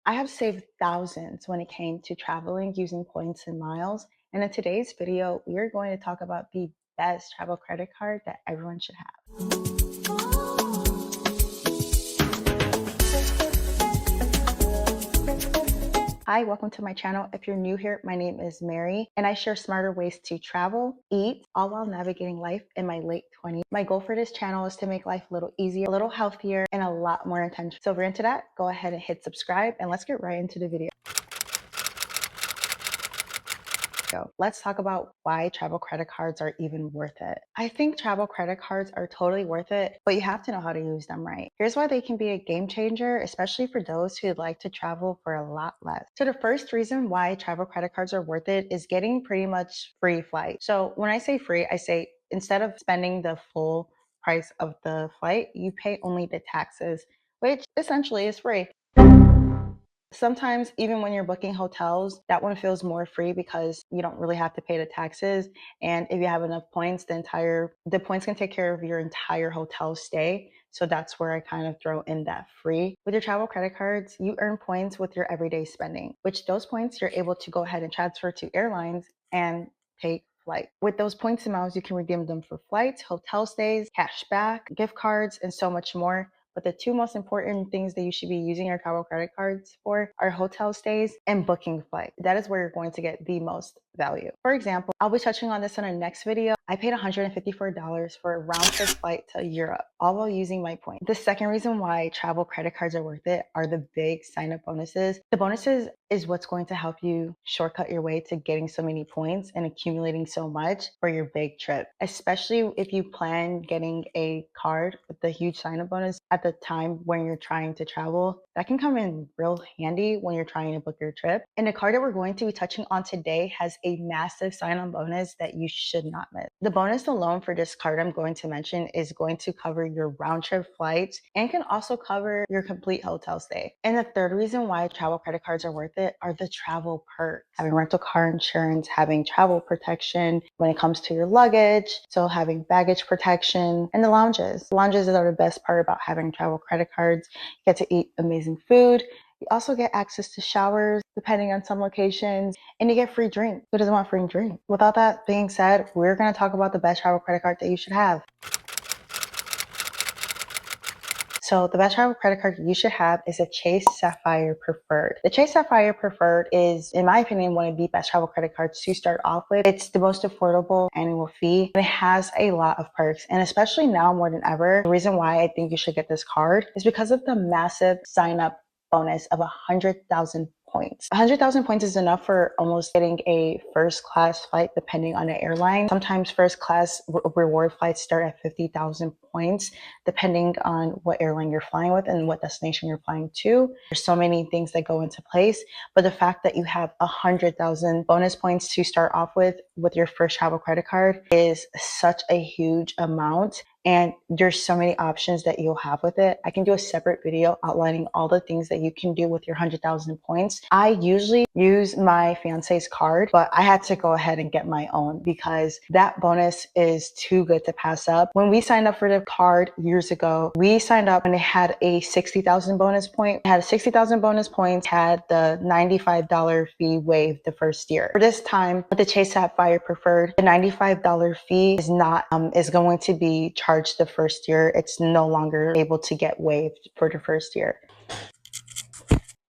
I have saved thousands when it came to traveling using points and miles. And in today's video, we are going to talk about the best travel credit card that everyone should have. Hi, welcome to my channel. If you're new here, my name is Mary, and I share smarter ways to travel, eat, all while navigating life in my late 20s. My goal for this channel is to make life a little easier, a little healthier, and a lot more intentional. So if you're into that, go ahead and hit subscribe, and let's get right into the video. Let's talk about why travel credit cards are even worth it. I think travel credit cards are totally worth it, but you have to know how to use them right. Here's why they can be a game changer, especially for those who like to travel for a lot less. So the first reason why travel credit cards are worth it is getting pretty much free flight. So when I say free, I say instead of spending the full price of the flight, you pay only the taxes, which essentially is free. Sometimes even when you're booking hotels, that one feels more free because you don't really have to pay the taxes. And if you have enough points, the points can take care of your entire hotel stay. So that's where I kind of throw in that free. With your travel credit cards, you earn points with your everyday spending, which those points you're able to go ahead and transfer to airlines and take flight. With those points and miles, you can redeem them for flights, hotel stays, cash back, gift cards, and so much more. But the two most important things that you should be using your travel credit cards for are hotel stays and booking flight. That is where you're going to get the most value. For example, I'll be touching on this in our next video. I paid $154 for a round trip flight to Europe, all while using my points. The second reason why travel credit cards are worth it are the big sign-up bonuses. The bonuses is what's going to help you shortcut your way to getting so many points and accumulating so much for your big trip, especially if you plan getting a card with the huge sign-up bonus at the time when you're trying to travel. That can come in real handy when you're trying to book your trip. And the card that we're going to be touching on today has a massive sign-on bonus that you should not miss. The bonus alone for this card I'm going to mention is going to cover your round trip flights and can also cover your complete hotel stay. And the third reason why travel credit cards are worth it are the travel perks. Having rental car insurance, having travel protection when it comes to your luggage, so having baggage protection, and the lounges. The lounges are the best part about having travel credit cards. You get to eat amazing food. You also get access to showers, depending on some locations, and you get free drink. Who doesn't want free drink? Without that being said, we're going to talk about the best travel credit card that you should have. So the best travel credit card you should have is a Chase Sapphire Preferred. The Chase Sapphire Preferred is, in my opinion, one of the best travel credit cards to start off with. It's the most affordable annual fee, and it has a lot of perks. And especially now more than ever, the reason why I think you should get this card is because of the massive sign-up bonus of 100,000 points. 100,000 points is enough for almost getting a first class flight depending on the airline. Sometimes first class reward flights start at 50,000 points depending on what airline you're flying with and what destination you're flying to. There's so many things that go into place, but the fact that you have 100,000 bonus points to start off with your first travel credit card is such a huge amount. And there's so many options that you'll have with it. I can do a separate video outlining all the things that you can do with your 100,000 points. I usually use my fiance's card, but I had to go ahead and get my own because that bonus is too good to pass up. When we signed up for the card years ago, we signed up and it had a 60,000 bonus point. It had a 60,000 bonus points, had the $95 fee waived the first year. For this time, with the Chase Sapphire Preferred, the $95 fee is going to be charged the first year. It's no longer able to get waived for the first year.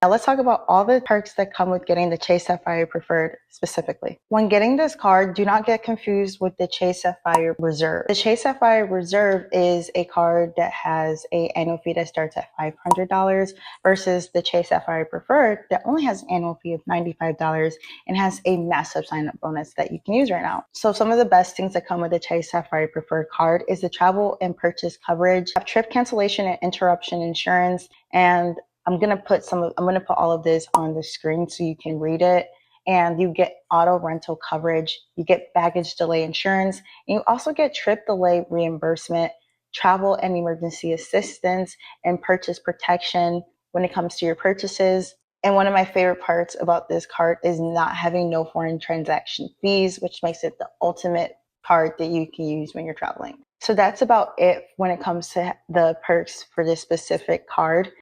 Now let's talk about all the perks that come with getting the Chase Sapphire Preferred specifically. When getting this card, do not get confused with the Chase Sapphire Reserve. The Chase Sapphire Reserve is a card that has an annual fee that starts at $500 versus the Chase Sapphire Preferred that only has an annual fee of $95 and has a massive sign-up bonus that you can use right now. So some of the best things that come with the Chase Sapphire Preferred card is the travel and purchase coverage, trip cancellation and interruption insurance, and I'm gonna put all of this on the screen so you can read it. And you get auto rental coverage, you get baggage delay insurance, and you also get trip delay reimbursement, travel and emergency assistance, and purchase protection when it comes to your purchases. And one of my favorite parts about this card is not having no foreign transaction fees, which makes it the ultimate card that you can use when you're traveling. So that's about it when it comes to the perks for this specific card.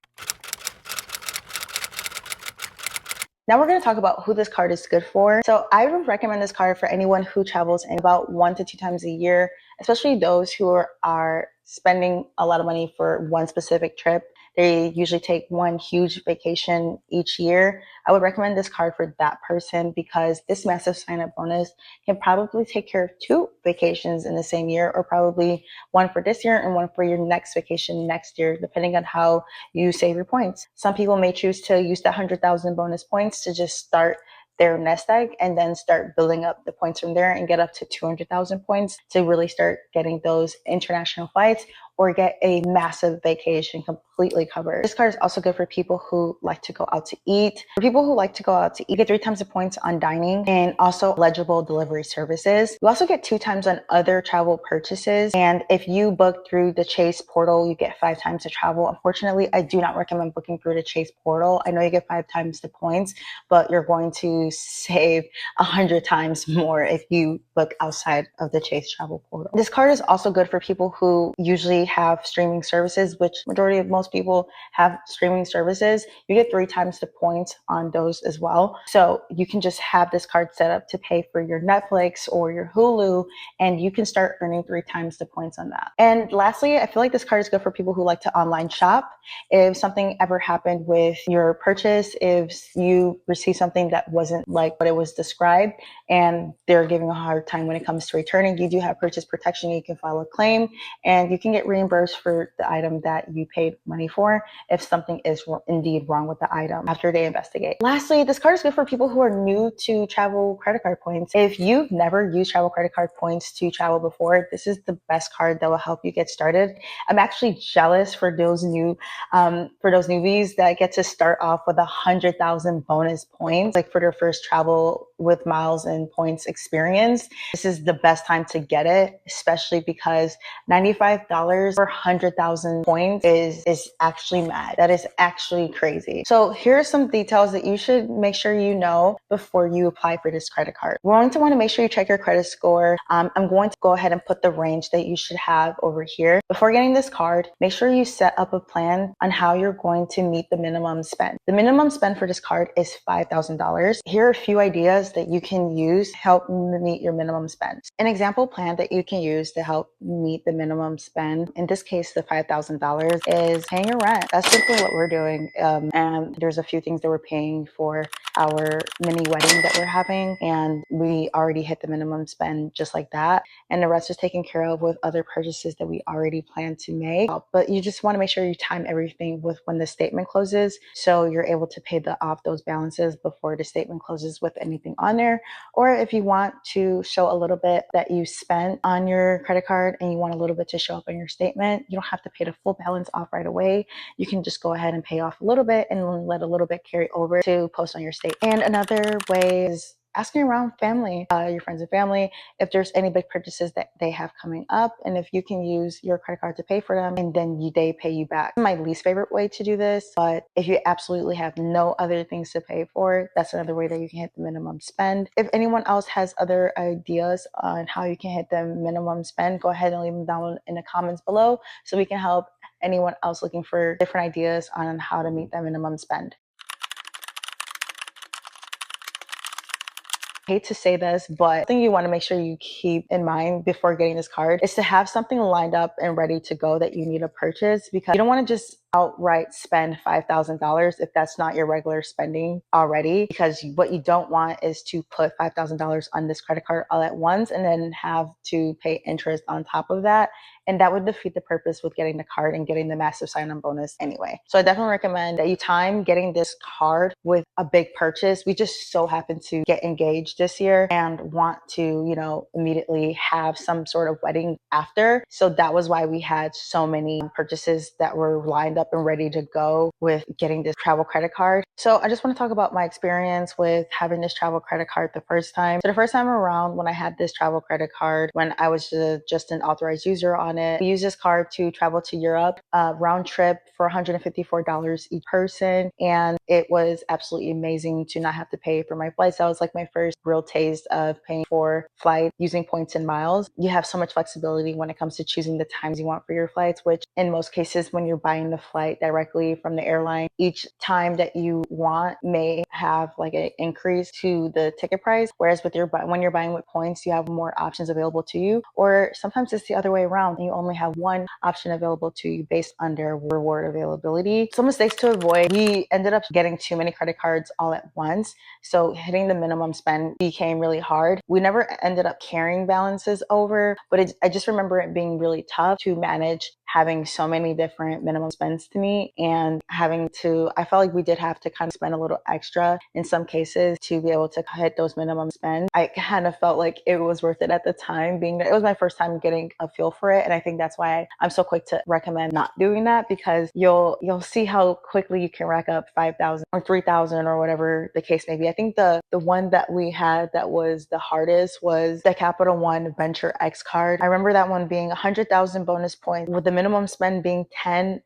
Now we're going to talk about who this card is good for. So I would recommend this card for anyone who travels in about 1 to 2 times a year, especially those who are spending a lot of money for one specific trip. They usually take one huge vacation each year. I would recommend this card for that person because this massive sign up bonus can probably take care of 2 vacations in the same year, or probably one for this year and one for your next vacation next year, depending on how you save your points. Some people may choose to use the 100,000 bonus points to just start their nest egg and then start building up the points from there and get up to 200,000 points to really start getting those international flights or get a massive vacation completely covered. This card is also good for people who like to go out to eat. For people who like to go out to eat, you get 3 times the points on dining and also eligible delivery services. You also get 2 times on other travel purchases. And if you book through the Chase portal, you get 5 times the travel. Unfortunately, I do not recommend booking through the Chase portal. I know you get 5 times the points, but you're going to save 100 times more if you book outside of the Chase travel portal. This card is also good for people who usually have streaming services, which majority of most people have streaming services. You get 3 times the points on those as well. So you can just have this card set up to pay for your Netflix or your Hulu, and you can start earning 3 times the points on that. And lastly, I feel like this card is good for people who like to online shop. If something ever happened with your purchase, if you receive something that wasn't like what it was described and they're giving a hard time when it comes to returning, you do have purchase protection. You can file a claim and you can get reimbursed for the item that you paid money for if something is indeed wrong with the item after they investigate. Lastly, this card is good for people who are new to travel credit card points. If you've never used travel credit card points to travel before, this is the best card that will help you get started. I'm actually jealous for those newbies that get to start off with 100,000 bonus points, like for their first travel with miles and points experience. This is the best time to get it, especially because $95 for 100,000 points is actually mad. That is actually crazy. So here are some details that you should make sure you know before you apply for this credit card. We're going to want to make sure you check your credit score. I'm going to go ahead and put the range that you should have over here. Before getting this card, make sure you set up a plan on how you're going to meet the minimum spend. The minimum spend for this card is $5,000. Here are a few ideas that you can use to help meet your minimum spend. An example plan that you can use to help meet the minimum spend, in this case, the $5,000, is paying your rent. That's simply what we're doing. And there's a few things that we're paying for our mini wedding that we're having, and we already hit the minimum spend just like that. And the rest is taken care of with other purchases that we already plan to make. But you just want to make sure you time everything with when the statement closes, so you're able to pay off those balances before the statement closes with anything on there. Or if you want to show a little bit that you spent on your credit card and you want a little bit to show up on your statement, you don't have to pay the full balance off right away. You can just go ahead and pay off a little bit and let a little bit carry over to post on your statement. And another way is asking around family, your friends and family, if there's any big purchases that they have coming up, and if you can use your credit card to pay for them, and then they pay you back. My least favorite way to do this, but if you absolutely have no other things to pay for, that's another way that you can hit the minimum spend. If anyone else has other ideas on how you can hit the minimum spend, go ahead and leave them down in the comments below so we can help anyone else looking for different ideas on how to meet that minimum spend. Hate to say this, but I think you want to make sure you keep in mind before getting this card is to have something lined up and ready to go that you need to purchase, because you don't want to just outright spend $5,000 if that's not your regular spending already, because what you don't want is to put $5,000 on this credit card all at once and then have to pay interest on top of that. And that would defeat the purpose with getting the card and getting the massive sign-on bonus anyway. So I definitely recommend that you time getting this card with a big purchase. We just so happen to get engaged this year and want to, immediately have some sort of wedding after. So that was why we had so many purchases that were lined up and ready to go with getting this travel credit card. So I just want to talk about my experience with having this travel credit card the first time. So the first time around when I had this travel credit card, when I was just an authorized user on it, we used this card to travel to Europe, round trip for $154 each person. And it was absolutely amazing to not have to pay for my flights. That was like my first real taste of paying for flight using points and miles. You have so much flexibility when it comes to choosing the times you want for your flights, which in most cases, when you're buying the flight directly from the airline, each time that you want may have like an increase to the ticket price. Whereas when you're buying with points, you have more options available to you. Or sometimes it's the other way around, and you only have one option available to you based on their reward availability. Some mistakes to avoid: we ended up getting too many credit cards all at once, so hitting the minimum spend became really hard. We never ended up carrying balances over, but I just remember it being really tough to manage having so many different minimum spends to meet, and I felt like we did have to kind of spend a little extra in some cases to be able to hit those minimum spends. I kind of felt like it was worth it at the time, being that it was my first time getting a feel for it. And I think that's why I'm so quick to recommend not doing that, because you'll see how quickly you can rack up 5,000 or 3,000 or whatever the case may be. I think the one that we had that was the hardest was the Capital One Venture X card. I remember that one being 100,000 bonus points with the minimum spend being $10,000.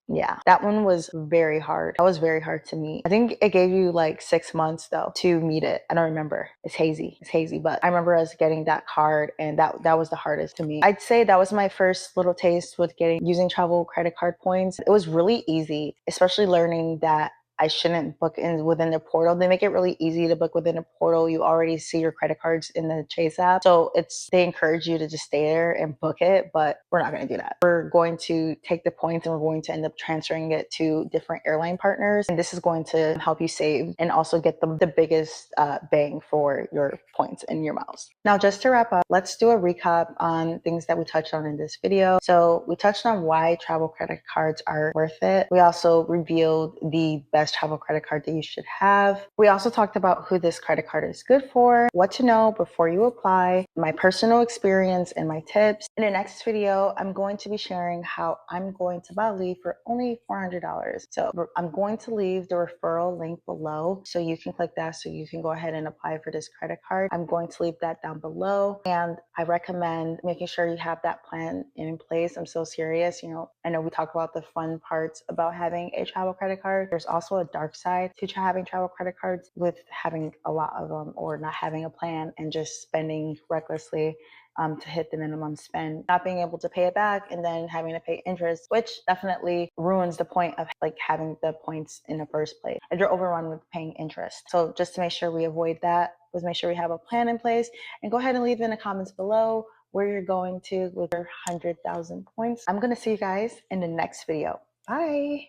Yeah, that one was very hard. That was very hard to meet. I think it gave you like 6 months though to meet it. I don't remember. It's hazy, but I remember us getting that card, and that was the hardest to me. I'd say that was my first little taste with using travel credit card points. It was really easy, especially learning that I shouldn't book within the portal. They make it really easy to book within a portal. You already see your credit cards in the Chase app. So they encourage you to just stay there and book it, but we're not going to do that. We're going to take the points and we're going to end up transferring it to different airline partners. And this is going to help you save and also get the biggest bang for your points and your miles. Now, just to wrap up, let's do a recap on things that we touched on in this video. So we touched on why travel credit cards are worth it. We also revealed the best travel credit card that you should have. We also talked about who this credit card is good for, what to know before you apply, my personal experience and my tips. In the next video, I'm going to be sharing how I'm going to Bali for only $400. So I'm going to leave the referral link below, so you can click that so you can go ahead and apply for this credit card. I'm going to leave that down below, and I recommend making sure you have that plan in place. I'm so serious. I know we talk about the fun parts about having a travel credit card. There's also a dark side to having travel credit cards, with having a lot of them or not having a plan and just spending recklessly to hit the minimum spend, not being able to pay it back, and then having to pay interest, which definitely ruins the point of like having the points in the first place if you're overrun with paying interest. So just to make sure we avoid that, let's make sure we have a plan in place, and go ahead and leave in the comments below where you're going to with your 100,000 points. I'm going to see you guys in the next video. Bye.